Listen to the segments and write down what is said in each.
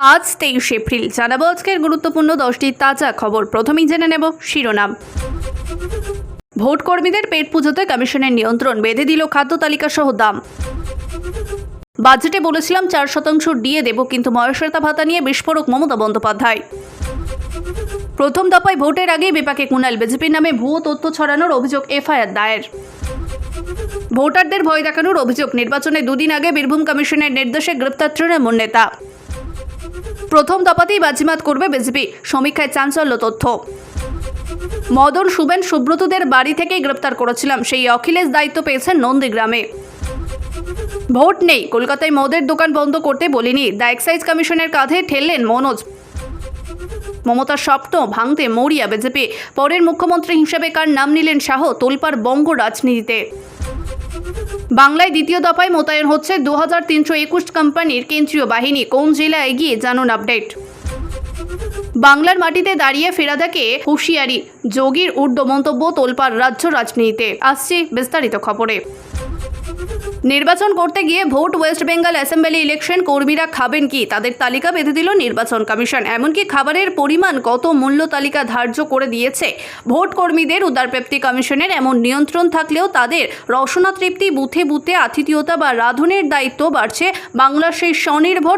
আজ 23 এপ্রিল জানাবো আজকের গুরুত্বপূর্ণ 10টি তাজা খবর। প্রথমেই জেনে নেব শিরোনাম। ভোট কর্মীদের পেট পুজোতে কমিশনের নিয়ন্ত্রণ, বেঁধে দিল খাদ্য তালিকা সহ দাম। বাজেটে বলেছিলাম 4% ডিএ দেব, কিন্তু মহাশ্বেতা ভাতা নিয়ে বিস্ফোরক মমতা বন্দ্যোপাধ্যায়। প্রথম দফায় ভোটের আগেই বিপাকে কুণাল, বিজেপির নামে ভুয়ো তথ্য ছড়ানোর অভিযোগ, এফআইআর দায়ের। ভোটারদের ভয় দেখানোর অভিযোগ, নির্বাচনে দুদিন আগে বীরভূম কমিশনের নির্দেশে গ্রেপ্তার তৃণমূল নেতা। প্রথম দফাতেই বাজিমাত করবে বিজেপি, সমীক্ষায় চাঞ্চল্য তথ্য। মদন, শুভেন, সুব্রতদের বাড়ি থেকেই গ্রেপ্তার করেছিলাম, সেই অখিলেশ দায়িত্ব পেয়েছেন নন্দীগ্রামে। ভোট নেই, কলকাতায় মদের দোকান বন্ধ করতে বলিনি, দ্য এক্সাইজ কমিশনের কাঁধে ঠেললেন মনোজ। মমতার স্বপ্ন ভাঙতে মরিয়া বিজেপি, পরের মুখ্যমন্ত্রী হিসেবে কার নাম নিলেন শাহ, তোলপাড় বঙ্গ রাজনীতিতে। বাংলায় দ্বিতীয় দফায় মোতায়েন হচ্ছে 2321 কোম্পানির কেন্দ্রীয় বাহিনী, কোন জেলা এগিয়ে জানুন আপডেট। বাংলার মাটিতে দাঁড়িয়ে ফেরাদাকে হুঁশিয়ারি, যোগীর ঊর্ধ্ব মন্তব্য, তোলপাড় রাজ্য রাজনীতিতে। আসছে বিস্তারিত খবরে। নির্বাচন করতে গিয়ে vote West Bengal assembly election কর্মীরা খাবেন কি, তাদের তালিকা বেঁধে দিল নির্বাচন কমিশন। এমনকি খাবারের পরিমাণ কত, মূল্য তালিকা ধার্য করে দিয়েছে। ভোট কর্মীদের উদারপ্রাপ্তি কমিশনের এমন নিয়ন্ত্রণ থাকলেও তাদের রসনা তৃপ্তি, বুথে বুথে আতিথেয়তা বা রাঁধুনের দায়িত্ব বাড়ছে বাংলার সেই স্বনির্ভর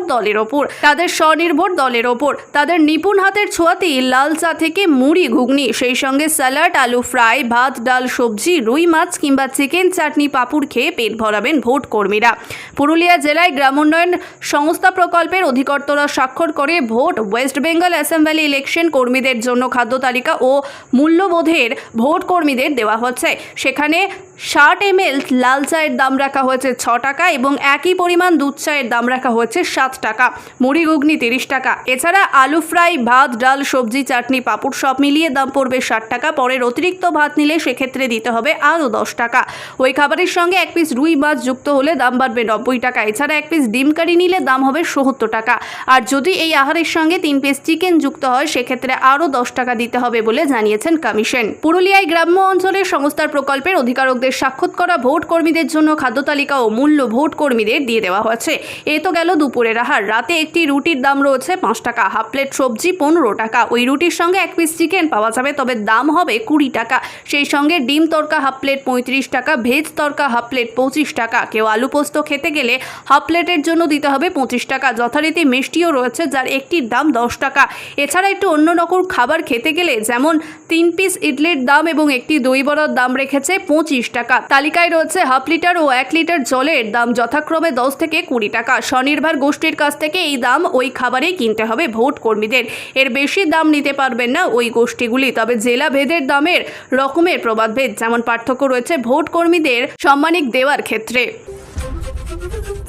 দলের ওপর। তাদের নিপুণ হাতের ছোঁয়াতেই লাল চা থেকে মুড়ি ঘুগনি, সেই সঙ্গে স্যালাড, আলু ফ্রাই, ভাত ডাল সবজি, রুই মাছ কিংবা চিকেন চাটনি পাঁপড় খেয়ে পেট ভরাবেন ভোট কর্মীরা। পুরুলিয়া জেলায় গ্রামোন্নয়ন সংস্থা প্রকল্পের অধিকর্তারা স্বাক্ষর করে vote West Bengal assembly election কর্মীদের জন্য খাদ্য তালিকা ও মূল্যবোধের ভোট কর্মীদের দেওয়া হচ্ছে। সেখানে 60 ml লাল চায়ের দাম রাখা হয়েছে 6 টাকা এবং একই পরিমাণ দুধ চায়ের দাম রাখা হয়েছে 7 টাকা, মুড়ি ঘুগনি 30 টাকা। এছাড়া আলু ফ্রাই, ভাত ডাল সবজি চাটনি পাঁপড় সব মিলিয়ে দাম পড়বে 60 টাকা। পরের অতিরিক্ত ভাত নিলে সেক্ষেত্রে দিতে হবে আরও 10 টাকা। ওই খাবারের সঙ্গে 1 পিস রুই মাছ যুক্ত হলে দাম বাড়বে 90 টাকা। এছাড়া 1 পিস ডিম কারি নিলে দাম হবে 70 টাকা। আর যদি এই আহারের সঙ্গে 3 পিস চিকেন যুক্ত হয় সেক্ষেত্রে আরও 10 টাকা দিতে হবে বলে জানিয়েছেন কমিশন। পুরুলিয়ায় গ্রাম্য অঞ্চলের সংস্থার প্রকল্পের অধিকারকদের স্বাক্ষর করা ভোট কর্মীদের জন্য খাদ্য তালিকা ও মূল্য ভোট কর্মীদের দিয়ে দেওয়া হয়েছে। এ তো গেল দুপুরের আহার। রাতে একটি রুটির দাম রয়েছে 5 টাকা, হাফ প্লেট সবজি 15 টাকা। ওই রুটির সঙ্গে 1 পিস চিকেন পাওয়া যাবে, তবে দাম হবে 20 টাকা। সেই সঙ্গে ডিম তড়কা হাফ প্লেট 35 টাকা, ভেজ তড়কা হাফ প্লেট 25 টাকা। কেউ আলু পোস্ত খেতে গেলে হাফ প্লেটের জন্য দিতে হবে 25 টাকা। যথারীতি মিষ্টিও রয়েছে, যার একটির দাম 10 টাকা। এছাড়া একটু অন্য রকম খাবার খেতে গেলে যেমন 3 পিস ইডলির দাম এবং একটি দই বড়ার দাম রেখেছে 25 টাকা। তালিকায় রয়েছে হাফ লিটার ও 1 লিটার জলের দাম যথাক্রমে 10 থেকে 20 টাকা। স্বনির্ভর গোষ্ঠীর কাছ থেকে এই দাম ওই খাবারেই কিনতে হবে ভোট কর্মীদের। এর বেশি দাম নিতে পারবেন না ওই গোষ্ঠীগুলি। তবে জেলা ভেদের দামের রকমের প্রবাদভেদ, যেমন পার্থক্য রয়েছে ভোট কর্মীদের সম্মানিক দেওয়ার ক্ষেত্রে।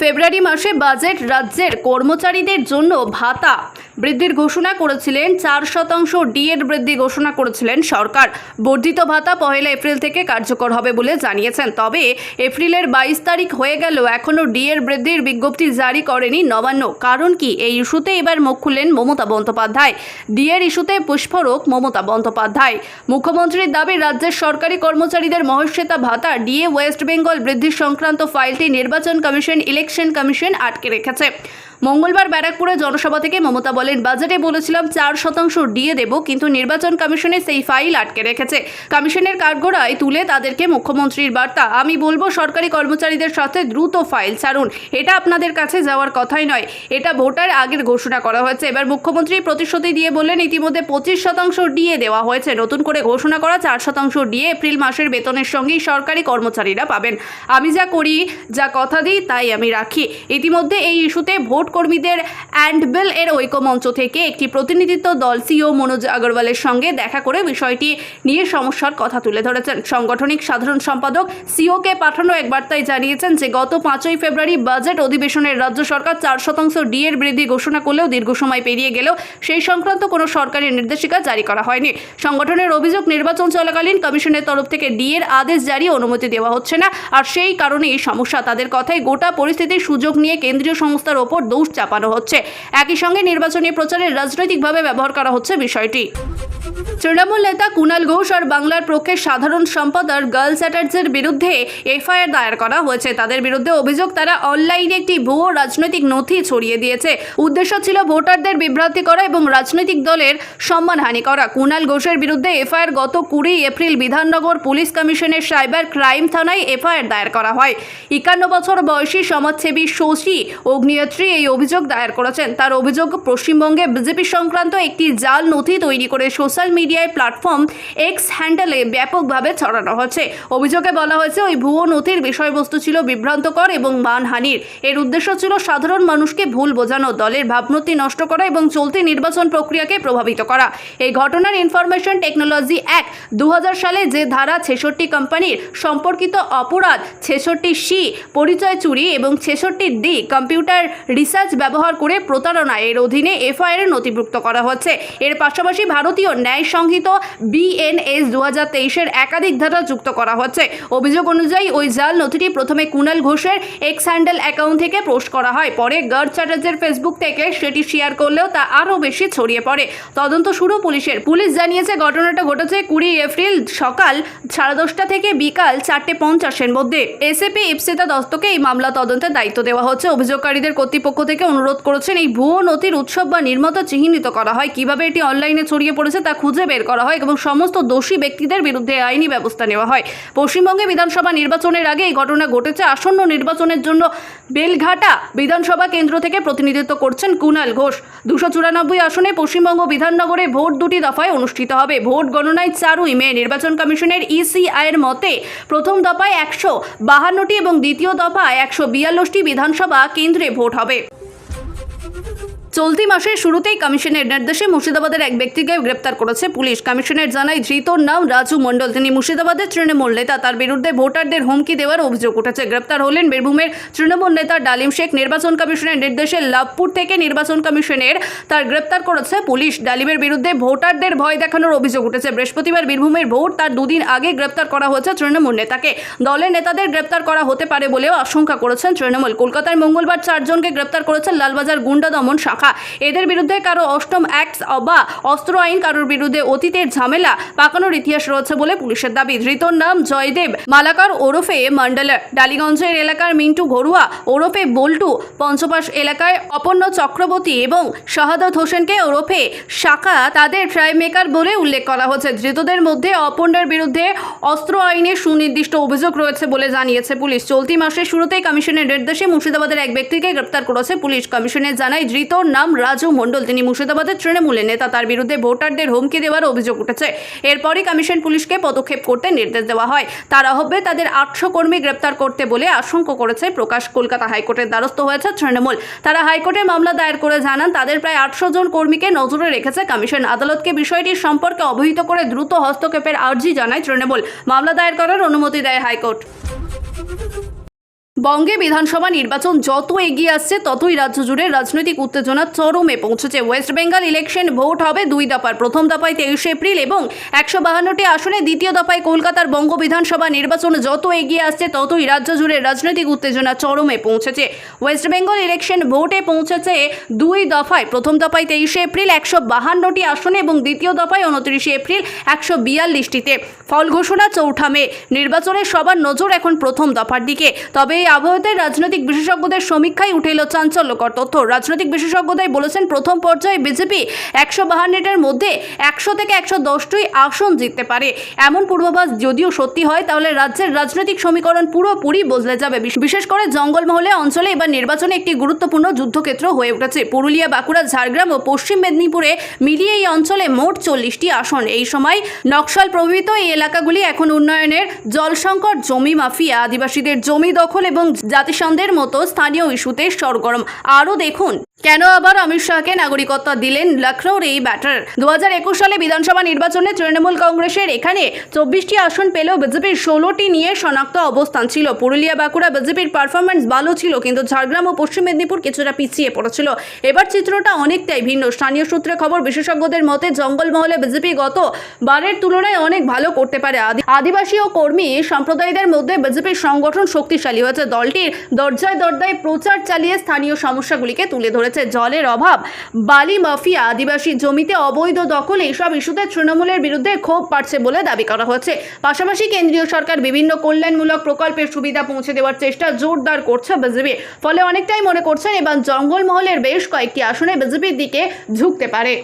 ফেব্রুয়ারি মাসে বাজেট রাজ্যের কর্মচারীদের জন্য ভাতা বৃদ্ধির ঘোষণা করেছিলেন। 4% ডিএর বৃদ্ধি ঘোষণা করেছিলেন সরকার। বর্ধিত ভাতা 1 এপ্রিল থেকে কার্যকর হবে বলে জানিয়েছেন। তবে এপ্রিলের 22 তারিখ হয়ে গেল, এখনও ডিএর বৃদ্ধির বিজ্ঞপ্তি জারি করেনি নবান্ন। কারণ কি? এই ইস্যুতে এবার মুখ খুললেন মমতা বন্দ্যোপাধ্যায়। ডিএর ইস্যুতে বিস্ফোরক মমতা বন্দ্যোপাধ্যায়। মুখ্যমন্ত্রীর দাবি, রাজ্যের সরকারি কর্মচারীদের মহাশ্বেতা ভাতা ডিএ ওয়েস্ট বেঙ্গল বৃদ্ধি সংক্রান্ত ফাইলটি নির্বাচন কমিশন, ইলেকশন কমিশন আটকে রেখেছে। মঙ্গলবার ব্যারাকপুরে জনসভা থেকে মমতা বলেন, বাজেটে বলেছিলাম 4% ডিএ দেব, কিন্তু নির্বাচন কমিশনে সেই ফাইল আটকে রেখেছে। কমিশনের কাঠগড়ায় তুলে তাদেরকে মুখ্যমন্ত্রীর বার্তা, আমি বলবো সরকারি কর্মচারীদের সাথে দ্রুত ফাইল ছাড়ুন। এটা আপনাদের কাছে যাওয়ার কথাই নয়, এটা ভোটার আগের ঘোষণা করা হয়েছে। এবার মুখ্যমন্ত্রী প্রতিশ্রুতি দিয়ে বললেন, ইতিমধ্যে 25% ডিএ দেওয়া হয়েছে। নতুন করে ঘোষণা করা 4% ডিএ এপ্রিল মাসের বেতনের সঙ্গেই সরকারি কর্মচারীরা পাবেন। আমি যা করি, যা কথা দিই, তাই আমি রাখি। ইতিমধ্যে এই ইস্যুতে ভোট কর্মীদের অ্যান্ডবেল এর ঐক্যমঞ্চ থেকে একটি প্রতিনিধিত্ব দল সিও মনোজ আগরওয়ালের সঙ্গে দেখা করে বিষয়টি নিয়ে সমস্যার কথা তুলে ধরেছেন। সাংগঠনিক সাধারণ সম্পাদক সিওকে পাঠানো এক বার্তায় জানিয়েছেন যে গত 5 ফেব্রুয়ারি বাজেট অধিবেশনের রাজ্য সরকার 4% ডিএর বৃদ্ধি ঘোষণা করলেও দীর্ঘ সময় পেরিয়ে গেলেও সেই সংক্রান্ত কোনো সরকারি নির্দেশিকা জারি করা হয়নি। সংগঠনের অভিযোগ, নির্বাচন চলাকালীন কমিশনের তরফ থেকে ডিএর আদেশ জারি অনুমতি দেওয়া হচ্ছে না, আর সেই কারণেই সমস্যা। তাদের কথায় গোটা পরিস্থিতির সুযোগ নিয়ে কেন্দ্রীয় সংস্থার ওপর দোষ দোষ চাপানো হচ্ছে। একই সঙ্গে নির্বাচনী প্রচারে রাজনৈতিকভাবে ব্যবহার করা হচ্ছে বিষয়টি। তৃণমূল নেতা কুণাল ঘোষ আর বাংলার পক্ষে সাধারণ সম্পাদক গার্ল চ্যাটার্জির বিরুদ্ধে এফআইআর দায়ের করা হয়েছে। তাদের বিরুদ্ধে অভিযোগ, তারা অনলাইনে একটি ভুয়ো রাজনৈতিক নথি ছড়িয়ে দিয়েছে। উদ্দেশ্য ছিল ভোটারদের বিভ্রান্তি করা এবং রাজনৈতিক দলের সম্মানহানি করা। কুণাল ঘোষের বিরুদ্ধে এফআইআর গত 20 এপ্রিল বিধাননগর পুলিশ কমিশনের সাইবার ক্রাইম থানায় এফআইআর দায়ের করা হয়। 51 বছর বয়সী সমাজসেবী শশী অগ্নিহোত্রী এই অভিযোগ দায়ের করেছেন। তার অভিযোগ, পশ্চিমবঙ্গে বিজেপি সংক্রান্ত একটি জাল নথি তৈরি করে সোশ্যাল মিডিয়ায় প্ল্যাটফর্ম এক্স হ্যান্ডেলে ব্যাপকভাবে ছড়ানো হচ্ছে। অভিযোগে বলা হয়েছে, ওই ভুয়ো নথির বিষয়বস্তু ছিল বিভ্রান্তকর এবং মানহানির। এর উদ্দেশ্য ছিল সাধারণ মানুষকে ভুল বোঝানো, দলের ভাবমূর্তি নষ্ট করা এবং চলতি নির্বাচন প্রক্রিয়াকে প্রভাবিত করা। এই ঘটনার ইনফরমেশন টেকনোলজি অ্যাক্ট 2000 সালে যে ধারা 66 কোম্পানির সম্পর্কিত অপরাধ, 66C পরিচয় চুরি এবং 66D কম্পিউটার রিসার্চ ব্যবহার করে প্রতারণা এর অধীনে এফআইআর নথিভুক্ত করা হচ্ছে। এর পাশাপাশি ভারতীয় ন্যায় সংহিত BNS 2023-এর একাধিক ধারা যুক্ত করা হচ্ছে। অভিযোগ অনুযায়ী ওই জাল নথিটি প্রথমে কুণাল ঘোষের এক্স হ্যান্ডেল অ্যাকাউন্ট থেকে পোস্ট করা হয়। পরে গার্ল চ্যাটার্জির ফেসবুক থেকে সেটি শেয়ার করলেও তা আরও বেশি ছড়িয়ে পড়ে। তদন্ত শুরু পুলিশের। পুলিশ জানিয়েছে, ঘটনাটা ঘটেছে 20 এপ্রিল সকাল 10:30 থেকে বিকাল 4:50-এর মধ্যে। এসএপি ইপসিতা দত্তকে এই মামলা তদন্তের দায়িত্ব দেওয়া হচ্ছে। অভিযোগকারীদের কর্তৃপক্ষ থেকে অনুরোধ করেছেন, এই ভুয়ো নথির উৎসব বা নির্মাতা চিহ্নিত করা হয়, কিভাবে এটি অনলাইনে ছড়িয়ে পড়েছে তা খুঁজে বের করা হয় এবং সমস্ত দোষী ব্যক্তিদের বিরুদ্ধে আইনি ব্যবস্থা নেওয়া হয়। পশ্চিমবঙ্গে বিধানসভা নির্বাচনের আগে এই ঘটনা ঘটেছে। আসন্ন নির্বাচনের জন্য বেলঘাটা বিধানসভা কেন্দ্র থেকে প্রতিনিধিত্ব করছেন কুণাল ঘোষ। 294 আসনে পশ্চিমবঙ্গ বিধাননগরে ভোট 2টি দফায় অনুষ্ঠিত হবে। ভোট গণনায় 4 মে। নির্বাচন কমিশনের ECI এর মতে প্রথম দফায় 152টি এবং দ্বিতীয় দফায় 142টি বিধানসভা কেন্দ্রে ভোট হবে। চলতি মাসের শুরুতেই কমিশনের নির্দেশে মুর্শিদাবাদের এক ব্যক্তিকে গ্রেপ্তার করেছে পুলিশ। কমিশনের জানায়, ধৃতর নাম রাজু মণ্ডল। তিনি মুর্শিদাবাদের তৃণমূল নেতা। তার বিরুদ্ধে ভোটারদের হুমকি দেওয়ার অভিযোগ উঠেছে। গ্রেপ্তার হলেন বীরভূমের তৃণমূল নেতা ডালিম শেখ। নির্বাচন কমিশনের নির্দেশে লাভপুর থেকে নির্বাচন কমিশনের তার গ্রেপ্তার করেছে পুলিশ। ডালিমের বিরুদ্ধে ভোটারদের ভয় দেখানোর অভিযোগ উঠেছে। বৃহস্পতিবার বীরভূমের ভোট, তার 2 দিন আগে গ্রেপ্তার করা হয়েছে তৃণমূল নেতাকে। দলের নেতাদের গ্রেপ্তার করা হতে পারে বলেও আশঙ্কা করেছেন তৃণমূল। কলকাতায় মঙ্গলবার 4 জনকে গ্রেপ্তার করেছেন লালবাজার গুন্ডা দমন শাখা। এদের বিরুদ্ধে কারো অষ্টম অ্যাক্ট বা অস্ত্র আইন, কারোর বিরুদ্ধে অতীতের ঝামেলা পাকানোর ইতিহাস রয়েছে বলে পুলিশের দাবি। ধৃতর নাম জয়দেব মালাকার ওরফে মন্ডলার। ডালিগঞ্জের এলাকার মিন্টু ঘরুয়া ওরফে বল্টু, পঞ্চপাশ এলাকায় অপর্ণ চক্রবর্তী এবং শাহাদত হোসেনকে ওরফে শাখা তাদের ট্রাই মেকার বলে উল্লেখ করা হচ্ছে। ধৃতদের মধ্যে অপর্ণার বিরুদ্ধে অস্ত্র আইনে সুনির্দিষ্ট অভিযোগ রয়েছে বলে জানিয়েছে পুলিশ। চলতি মাসের শুরুতেই কমিশনের নির্দেশে মুর্শিদাবাদের এক ব্যক্তিকে গ্রেপ্তার করেছে পুলিশ। কমিশনের জানায়, ধৃতর নাম রাজু মণ্ডল। তিনি মুর্শিদাবাদের তৃণমূলের নেতা। তার বিরুদ্ধে ভোটারদের হুমকি দেওয়ার অভিযোগ উঠেছে। এরপরই কমিশন পুলিশকে পদক্ষেপ করতে নির্দেশ দেওয়া হয়। তার আহ্বানে তাদের 800 কর্মী গ্রেপ্তার করতে বলে আশঙ্কা করেছে প্রকাশ। কলকাতা হাইকোর্টের দ্বারস্থ হয়েছে তৃণমূল। তারা হাইকোর্টে মামলা দায়ের করে জানান, তাদের প্রায় 800 জন কর্মীকে নজরে রেখেছে কমিশন। আদালতকে বিষয়টি সম্পর্কে অবহিত করে দ্রুত হস্তক্ষেপের আর্জি জানায় তৃণমূল। মামলা দায়ের করার অনুমতি দেয় হাইকোর্ট। বঙ্গে বিধানসভা নির্বাচন যত এগিয়ে আসছে ততই রাজ্য জুড়ে রাজনৈতিক উত্তেজনা চরমে পৌঁছেছে। ওয়েস্ট বেঙ্গল ইলেকশন ভোট হবে 2 দফার। প্রথম দফায় 23 এপ্রিল এবং 152টি আসনে, দ্বিতীয় দফায় কলকাতার বঙ্গ বিধানসভা নির্বাচন যত এগিয়ে আসছে ততই রাজ্য জুড়ে রাজনৈতিক উত্তেজনা চরমে পৌঁছেছে। ওয়েস্ট বেঙ্গল ইলেকশন ভোটে পৌঁছেছে 2 দফায়। প্রথম দফায় 23 এপ্রিল 152টি আসনে এবং দ্বিতীয় দফায় 29 এপ্রিল 142টিতে। ফল ঘোষণা 4 মে। নির্বাচনের সবার নজর এখন প্রথম দফার দিকে। তবে এই আবহাওয়াতে রাজনৈতিক বিশেষজ্ঞদের সমীক্ষায় উঠে এলো চাঞ্চল্যকর তথ্য। রাজনৈতিক বিশেষজ্ঞদের বলেছেন, প্রথম পর্যায়ে বিজেপি 152-এর মধ্যে 100 থেকে 110টি আসন জিততে পারে। এমন পূর্বাভাস যদিও সত্যি হয়, তাহলে রাজ্যের রাজনৈতিক সমীকরণ পুরোপুরি বদলে যাবে। বিশেষ করে জঙ্গলমহলে অঞ্চলে এবার নির্বাচনে একটি গুরুত্বপূর্ণ যুদ্ধক্ষেত্র হয়ে উঠেছে। পুরুলিয়া, বাঁকুড়া, ঝাড়গ্রাম ও পশ্চিম মেদিনীপুরে মিলিয়ে এই অঞ্চলে মোট 40টি আসন। এই সময় নকশাল প্রভাবিত এই এলাকাগুলি এখন উন্নয়নের জলসংকট, জমি মাফিয়া, আদিবাসীদের জমি দখল এবং জাতিসংঘের মতো স্থানীয় ইস্যুতে সরগরম। আরও দেখুন কেন আবার অমিত শাহকে নাগরিকত্ব দিলেন লখনৌর এই ব্যাটার? 2021 সালে বিধানসভা নির্বাচনে তৃণমূল কংগ্রেসের এখানে 24টি আসন পেলেও বিজেপির 16টি নিয়ে শনাক্ত অবস্থান ছিল। পুরুলিয়া বাঁকুড়া বিজেপির পারফরমেন্স ভালো ছিল, কিন্তু ঝাড়গ্রাম ও পশ্চিম মেদিনীপুর কিছুটা পিছিয়ে পড়েছিল। এবার চিত্রটা অনেকটাই ভিন্ন। স্থানীয় সূত্রে খবর, বিশেষজ্ঞদের মতে জঙ্গলমহলে বিজেপি গত বারের তুলনায় অনেক ভালো করতে পারে। আদিবাসী ও কর্মী সম্প্রদায়দের মধ্যে বিজেপির সংগঠন শক্তিশালী হয়েছে। দলটির দরজায় দরজায় প্রচার চালিয়ে স্থানীয় সমস্যাগুলিকে তুলে ধরেছে। জলের অভাব, বালি মাফিয়া, আদিবাসী জমিতে অবৈধ দখল, এইসব ইস্যুতে তৃণমূলের বিরুদ্ধে ক্ষোভ বাড়ছে বলে দাবি করা হচ্ছে। পাশাপাশি কেন্দ্রীয় সরকার বিভিন্ন কল্যাণমূলক প্রকল্পের সুবিধা পৌঁছে দেওয়ার চেষ্টা জোরদার করছে বিজেপি। ফলে অনেকটাই মনে করছেন এবার জঙ্গলমহলের বেশ কয়েকটি আসনে বিজেপির দিকে ঝুঁকতে পারে।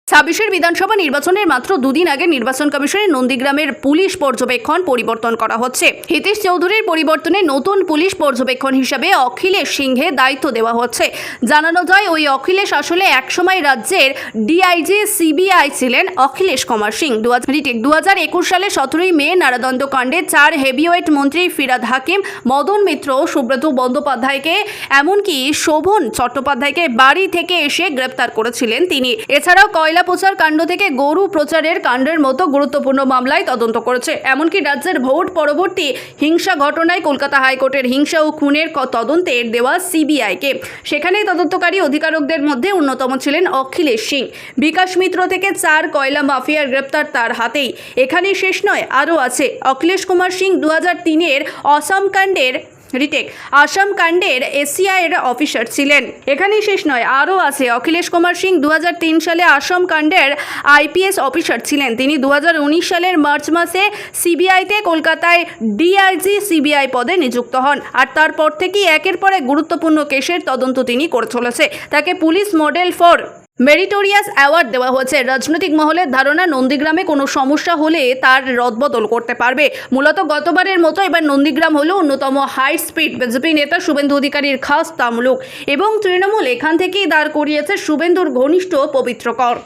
26 বিধানসভা নির্বাচনের মাত্র দুদিন আগে নির্বাচন কমিশনের নন্দীগ্রামের পুলিশ পর্যবেক্ষণ পরিবর্তন করা হচ্ছে। হিতেশ চৌধুরীর পরিবর্তনে নতুন পুলিশ পর্যবেক্ষণ হিসাবে অখিলেশ সিংহে দায়িত্ব দেওয়া হচ্ছে। জানানো যায়, ওই অখিলেশ আসলে একসময় রাজ্যের ডিআইজি সিবিআই ছিলেন অখিলেশ কুমার সিং। 2021 সালে 17 মে নারাদণ্ড কাণ্ডে 4 হেভিওয়েট মন্ত্রী ফিরাদ হাকিম, মদন মিত্র, সুব্রত বন্দ্যোপাধ্যায়কে, এমনকি শোভন চট্টোপাধ্যায়কে বাড়ি থেকে এসে গ্রেপ্তার করেছিলেন তিনি। এছাড়াও কয়লা প্রচার কাণ্ড থেকে গরু প্রচারের কাণ্ডের মতো গুরুত্বপূর্ণ মামলায় তদন্ত করেছে। এমনকি রাজ্যের ভোট পরবর্তী হিংসা ঘটনায় কলকাতা হাইকোর্টের হিংসা ও খুনের তদন্তের দেওয়া সিবিআইকে। সেখানে তদন্তকারী অধিকারকদের মধ্যে অন্যতম ছিলেন অখিলেশ সিং। বিকাশ মিত্র থেকে 4 কয়লা মাফিয়ার গ্রেপ্তার তার হাতেই। এখানেই শেষ নয়, আরও আছে। অখিলেশ কুমার সিং 2003-এর আসাম কাণ্ডের এসিআইয়ের অফিসার ছিলেন। এখানেই শেষ নয়, আরও আছে। অখিলেশ কুমার সিং 2003 সালে আসাম কাণ্ডের আইপিএস অফিসার ছিলেন। তিনি 2019 সালের মার্চ মাসে সিবিআইতে কলকাতায় ডিআইজি সিবিআই পদে নিযুক্ত হন। আর তারপর থেকেই একের পর এক গুরুত্বপূর্ণ কেসের তদন্ত তিনি করে চলেছে। তাকে police model for meritorious award দেওয়া হয়েছে। রাজনৈতিক মহলের ধারণা, নন্দীগ্রামে কোনো সমস্যা হলে তার রদবদল করতে পারবে। মূলত গতবারের মতো এবার নন্দীগ্রাম হলো অন্যতম হাই স্পিড বিজেপি নেতা শুভেন্দু অধিকারীর খাস তামলুক, এবং তৃণমূল এখান থেকেই দাঁড় করিয়েছে শুভেন্দুর ঘনিষ্ঠ পবিত্র কর।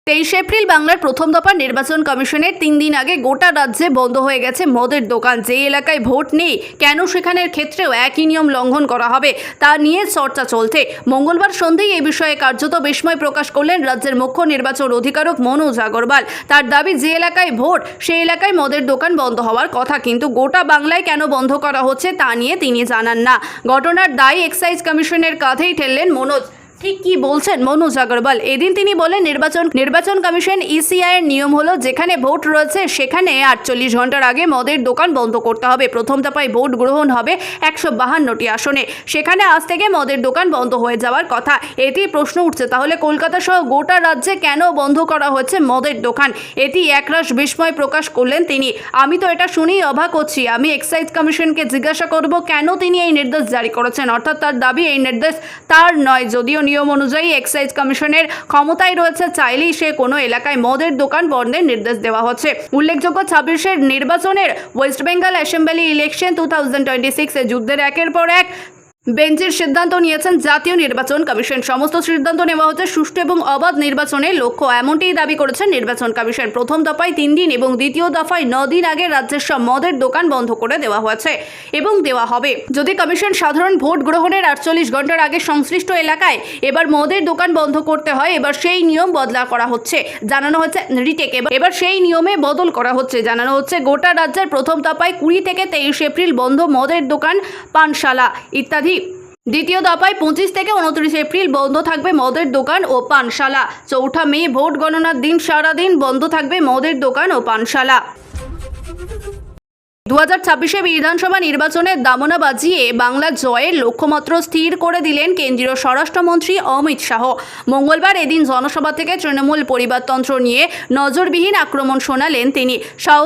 23 এপ্রিল বাংলার প্রথম দফার নির্বাচন কমিশনের 3 দিন আগে গোটা রাজ্যে বন্ধ হয়ে গেছে মদের দোকান। যে এলাকায় ভোট নেই, কেন সেখানের ক্ষেত্রেও একই নিয়ম লঙ্ঘন করা হবে তা নিয়ে চর্চা চলছে। মঙ্গলবার সন্ধ্যায় এই বিষয়ে কার্যত বিস্ময় প্রকাশ করলেন রাজ্যের মুখ্য নির্বাচন অধিকারক মনোজ আগরওয়াল। তার দাবি, যে এলাকায় ভোট সেই এলাকায় মদের দোকান বন্ধ হওয়ার কথা, কিন্তু গোটা বাংলায় কেন বন্ধ করা হচ্ছে তা নিয়ে তিনি জানান না। ঘটনার দায় এক্সাইজ কমিশনের কাঁধেই ঠেললেন মনোজ। ঠিক কি বলছেন মনোজ আগরওয়াল? এদিন তিনি বলেন, নির্বাচন কমিশন ইসিআই এর নিয়ম হলো, যেখানে ভোট রয়েছে সেখানে 48 ঘন্টার আগে মদের দোকান বন্ধ করতে হবে। প্রথম দফায় ভোট গ্রহণ হবে 152টি আসনে, সেখানে আজ থেকে মদের দোকান বন্ধ হয়ে যাওয়ার কথা। এটি প্রশ্ন উঠছে, তাহলে কলকাতা সহ গোটা রাজ্যে কেন বন্ধ করা হচ্ছে মদের দোকান? এটি একরাশ বিস্ময় প্রকাশ করলেন তিনি। আমি তো এটা শুনেই অবাক হচ্ছি। আমি এক্সাইজ কমিশনকে জিজ্ঞাসা করব কেন তিনি এই নির্দেশ জারি করেছেন। অর্থাৎ তার দাবি এই নির্দেশ তার নয়, যদিও নিয়ম অনুযায়ী এক্সাইজ কমিশনের ক্ষমতায় রয়েছে, চাইলেই সে কোনো এলাকায় মদের দোকান বন্ধের নির্দেশ দেওয়া হচ্ছে। উল্লেখযোগ্য, 26 নির্বাচনের ওয়েস্ট বেঙ্গল অ্যাসেম্বলি ইলেকশন 2026 যুদ্ধের একের পর এক বেঞ্চের সিদ্ধান্ত নিয়েছেন জাতীয় নির্বাচন কমিশন। সমস্ত সিদ্ধান্ত নেওয়া হচ্ছে সুষ্ঠু এবং অবাধ নির্বাচনের লক্ষ্য, এমনটিই দাবি করেছেন নির্বাচন কমিশন। প্রথম দফায় 3 দিন এবং দ্বিতীয় দফায় 9 দিন আগে রাজ্যের সব মদের দোকান বন্ধ করে দেওয়া হয়েছে এবং দেওয়া হবে। যদি কমিশন সাধারণ ভোট গ্রহণের 48 ঘন্টার আগে সংশ্লিষ্ট এলাকায় এবার মদের দোকান বন্ধ করতে হয়, এবার সেই নিয়ম বদলা করা হচ্ছে। জানানো হচ্ছে এবার সেই নিয়মে বদল করা হচ্ছে। জানানো হচ্ছে গোটা রাজ্যের প্রথম দফায় 20 থেকে 23 এপ্রিল বন্ধ মদের দোকান, পানশালা ইত্যাদি। দ্বিতীয় দফায় 25 থেকে 29 এপ্রিল বন্ধ থাকবে মদের দোকান ও পানশালা। 4 মে ভোট গণনার দিন সারাদিন বন্ধ থাকবে মদের দোকান ও পানশালা। 2026 বিধানসভা নির্বাচনের দামনা বাজিয়ে বাংলা জয়ের লক্ষ্যমাত্রা স্থির করে দিলেন কেন্দ্রীয় স্বরাষ্ট্রমন্ত্রী অমিত শাহ। মঙ্গলবার এদিন জনসভা থেকে তৃণমূল পরিবারতন্ত্র নিয়ে নজরবিহীন আক্রমণ শোনালেন তিনি। শাহ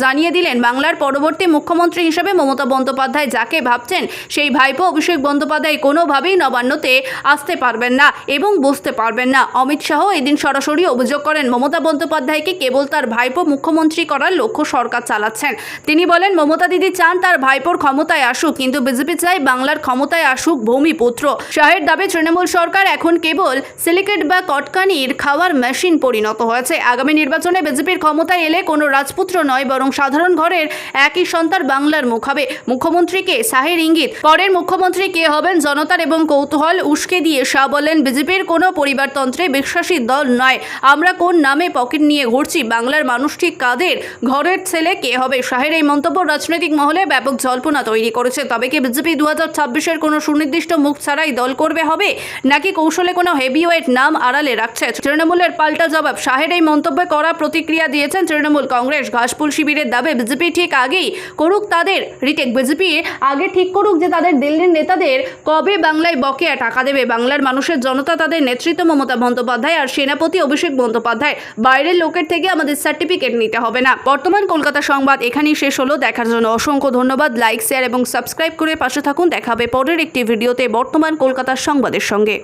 জানিয়ে দিলেন, বাংলার পরবর্তী মুখ্যমন্ত্রী হিসেবে মমতা বন্দ্যোপাধ্যায় যাকে ভাবছেন, সেই ভাইপো অভিষেক বন্দ্যোপাধ্যায় কোনোভাবেই নবান্নতে আসতে পারবেন না এবং বসতে পারবেন না। অমিত শাহ এদিন সরাসরি অভিযোগ করেন, মমতা বন্দ্যোপাধ্যায়কে কেবল তার ভাইপো মুখ্যমন্ত্রী করার লক্ষ্য সরকার চালাচ্ছেন। তিনি বলেন, বলেন, মমতা দিদি চান তার ভাইপোর ক্ষমতায় আসুক, কিন্তু বিজেপি চাই বাংলার ক্ষমতায় আসুক ভূমিপুত্র। শাহের দাবি, তৃণমূল সরকার এখন কেবল সিলিকেট বা কটকানির খাওয়ার মেশিন পরিণত হয়েছে। আগামী নির্বাচনে বিজেপির ক্ষমতায় এলে কোনো রাজপুত্র নয়, বরং সাধারণ ঘরের একই সন্তান বাংলার মুখ হবে। মুখ্যমন্ত্রীকে শাহের ইঙ্গিত। পরের মুখ্যমন্ত্রী কে হবেন জনতার এবং কৌতূহল উস্কে দিয়ে শাহ বলেন, বিজেপির কোনো পরিবারতন্ত্রে বিশ্বাসী দল নয়। আমরা কোন নামে পকেট নিয়ে ঘুরছি, বাংলার মানুষ ঠিক কাদের ঘরের ছেলে কে হবে। শাহের এই মন্তব্য রাজনৈতিক মহলে ব্যাপক জল্পনা তৈরি করেছে। তবে কি বিজেপি 2026-এর কোনো সুনির্দিষ্ট মুখ ছাড়াই দল করবে হবে, নাকি কৌশলে কোনো হেভিওয়েট নাম আড়ালে রাখছে? তৃণমূলের পাল্টা জবাব। শাহের এই মন্তব্যে কড়া প্রতিক্রিয়া দিয়েছেন তৃণমূল কংগ্রেস। ঘাসফুল শিবিরের দাবি, বিজেপি ঠিক আগেই করুক তাদের রিটেক। বিজেপি আগে ঠিক করুক যে তাদের দিল্লির নেতাদের কবে বাংলায় বকেয়া টাকা দেবে। বাংলার মানুষের জনতা তাদের নেতৃত্ব মমতা বন্দ্যোপাধ্যায় আর সেনাপতি অভিষেক বন্দ্যোপাধ্যায়। বাইরের লোকের থেকে আমাদের সার্টিফিকেট নিতে হবে না। বর্তমান কলকাতা সংবাদ এখানেই শেষ হলো। দেখার জন্য অসংখ্য ধন্যবাদ। লাইক, শেয়ার এবং সাবস্ক্রাইব করে পাশে থাকুন। দেখা হবে পরের একটি ভিডিওতে বর্তমান কলকাতার সংবাদের সঙ্গে।